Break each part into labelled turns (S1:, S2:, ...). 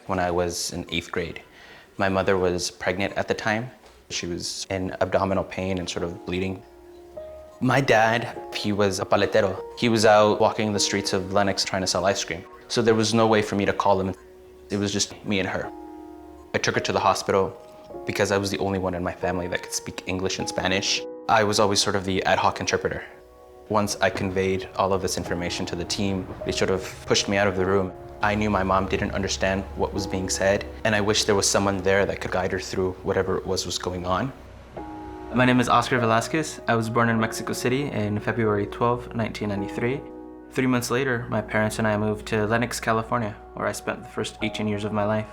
S1: when I was in 8th grade. My mother was pregnant at the time. She was in abdominal pain and sort of bleeding. My dad, he was a paletero. He was out walking the streets of Lenox trying to sell ice cream. So there was no way for me to call him. It was just me and her. I took her to the hospital because I was the only one in my family that could speak English and Spanish. I was always sort of the ad hoc interpreter. Once I conveyed all of this information to the team, they sort of pushed me out of the room. I knew my mom didn't understand what was being said, and I wish there was someone there that could guide her through whatever it was going on.
S2: My name is Oscar Velasquez. I was born in Mexico City in February 12, 1993. 3 months later, my parents and I moved to Lenox, California, where I spent the first 18 years of my life.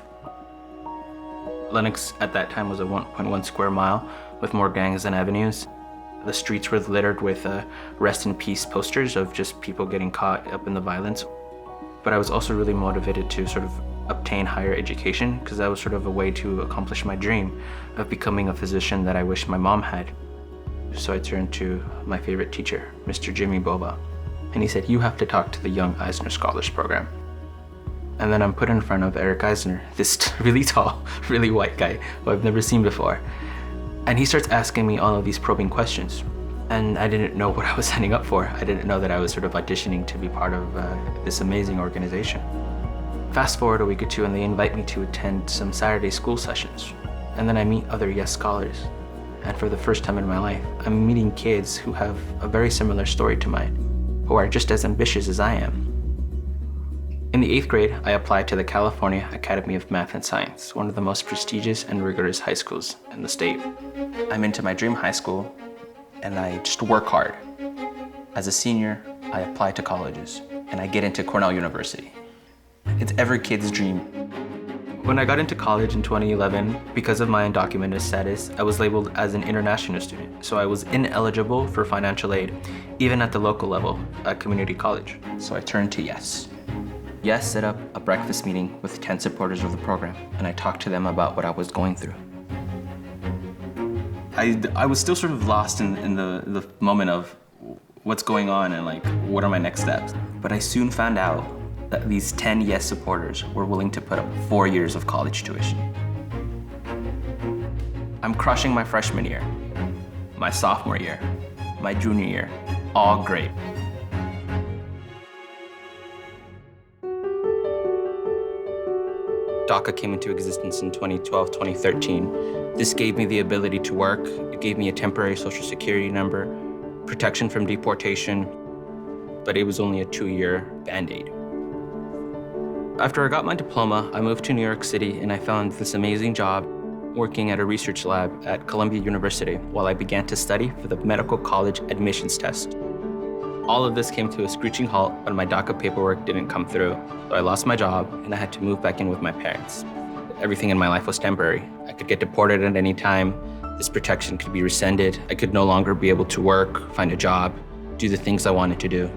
S2: Lenox at that time was a 1.1 square mile with more gangs than avenues. The streets were littered with rest in peace posters of just people getting caught up in the violence. But I was also really motivated to sort of obtain higher education because that was sort of a way to accomplish my dream of becoming a physician that I wish my mom had. So I turned to my favorite teacher, Mr. Jimmy Boba, and he said, "You have to talk to the Young Eisner Scholars Program." And then I'm put in front of Eric Eisner, this really tall, really white guy who I've never seen before. And he starts asking me all of these probing questions. And I didn't know what I was signing up for. I didn't know that I was sort of auditioning to be part of this amazing organization. Fast forward a week or two and they invite me to attend some Saturday school sessions. And then I meet other YES scholars. And for the first time in my life, I'm meeting kids who have a very similar story to mine, who are just as ambitious as I am. In the 8th grade, I applied to the California Academy of Math and Science, one of the most prestigious and rigorous high schools in the state. I'm into my dream high school, and I just work hard. As a senior, I apply to colleges, and I get into Cornell University. It's every kid's dream. When I got into college in 2011, because of my undocumented status, I was labeled as an international student, so I was ineligible for financial aid, even at the local level at community college. So I turned to YES. YES set up a breakfast meeting with 10 supporters of the program, and I talked to them about what I was going through. I was still sort of lost in the moment of what's going on and like, what are my next steps? But I soon found out that these 10 YES supporters were willing to put up 4 years of college tuition. I'm crushing my freshman year, my sophomore year, my junior year, all great. DACA came into existence in 2012, 2013. This gave me the ability to work. It gave me a temporary social security number, protection from deportation, but it was only a 2-year Band-Aid. After I got my diploma, I moved to New York City and I found this amazing job working at a research lab at Columbia University while I began to study for the medical college admissions test. All of this came to a screeching halt when my DACA paperwork didn't come through, so I lost my job and I had to move back in with my parents. Everything in my life was temporary. I could get deported at any time. This protection could be rescinded. I could no longer be able to work, find a job, do the things I wanted to do.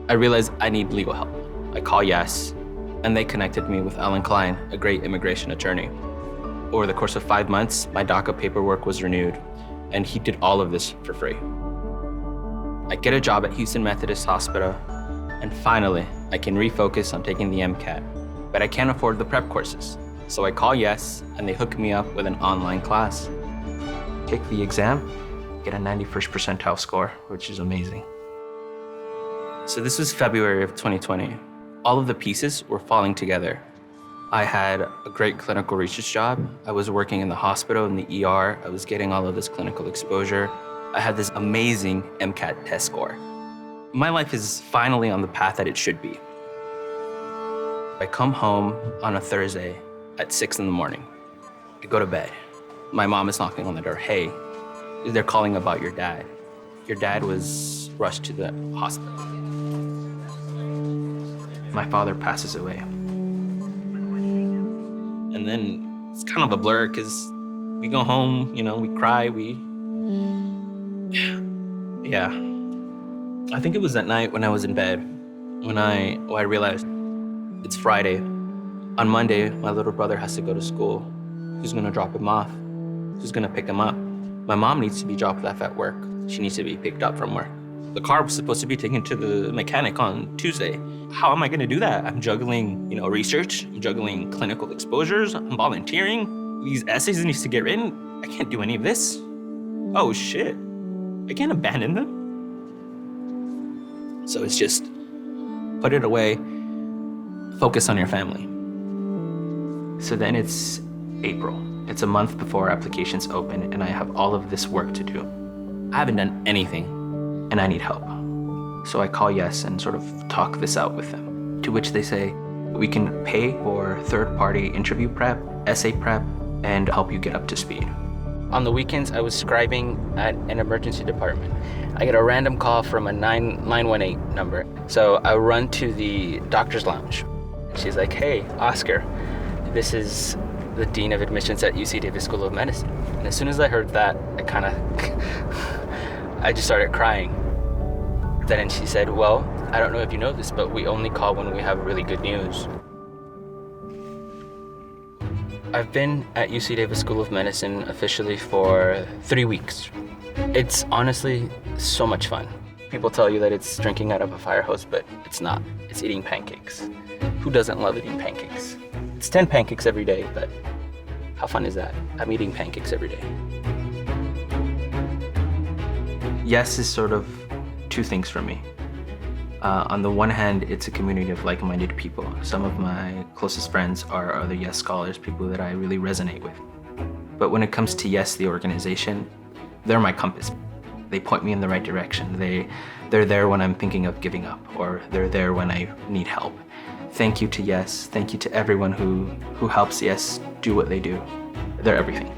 S2: I realized I need legal help. I call YES, and they connected me with Alan Klein, a great immigration attorney. Over the course of 5 months, my DACA paperwork was renewed, and he did all of this for free. I get a job at Houston Methodist Hospital, and finally, I can refocus on taking the MCAT, but I can't afford the prep courses. So I call YES, and they hook me up with an online class. Take the exam, get a 91st percentile score, which is amazing. So this was February of 2020. All of the pieces were falling together. I had a great clinical research job. I was working in the hospital, in the ER. I was getting all of this clinical exposure. I had this amazing MCAT test score. My life is finally on the path that it should be. I come home on a Thursday at 6 in the morning. I go to bed. My mom is knocking on the door. "Hey, they're calling about your dad. Your dad was rushed to the hospital." My father passes away. And then it's kind of a blur because we go home, we cry, yeah. I think it was that night when I was in bed when I realized it's Friday. On Monday, my little brother has to go to school. Who's gonna drop him off? Who's gonna pick him up? My mom needs to be dropped off at work. She needs to be picked up from work. The car was supposed to be taken to the mechanic on Tuesday. How am I gonna do that? I'm juggling, research, I'm juggling clinical exposures, I'm volunteering. These essays need to get written. I can't do any of this. Oh shit, I can't abandon them. So it's just put it away, focus on your family. So then it's April. It's a month before applications open and I have all of this work to do. I haven't done anything and I need help. So I call Yes and sort of talk this out with them, to which they say, we can pay for third-party interview prep, essay prep, and help you get up to speed. On the weekends, I was scribing at an emergency department. I get a random call from a 918 number. So I run to the doctor's lounge. She's like, hey, Oscar, this is the Dean of Admissions at UC Davis School of Medicine. And as soon as I heard that, I just started crying. Then she said, well, I don't know if you know this, but we only call when we have really good news. I've been at UC Davis School of Medicine officially for 3 weeks. It's honestly so much fun. People tell you that it's drinking out of a fire hose, but it's not. It's eating pancakes. Who doesn't love eating pancakes? It's 10 pancakes every day, but how fun is that? I'm eating pancakes every day. Yes is sort of two things for me. On the one hand, it's a community of like-minded people. Some of my closest friends are other Yes scholars, people that I really resonate with. But when it comes to Yes, the organization, they're my compass. They point me in the right direction. They're there when I'm thinking of giving up, or they're there when I need help. Thank you to Yes. Thank you to everyone who helps Yes do what they do. They're everything.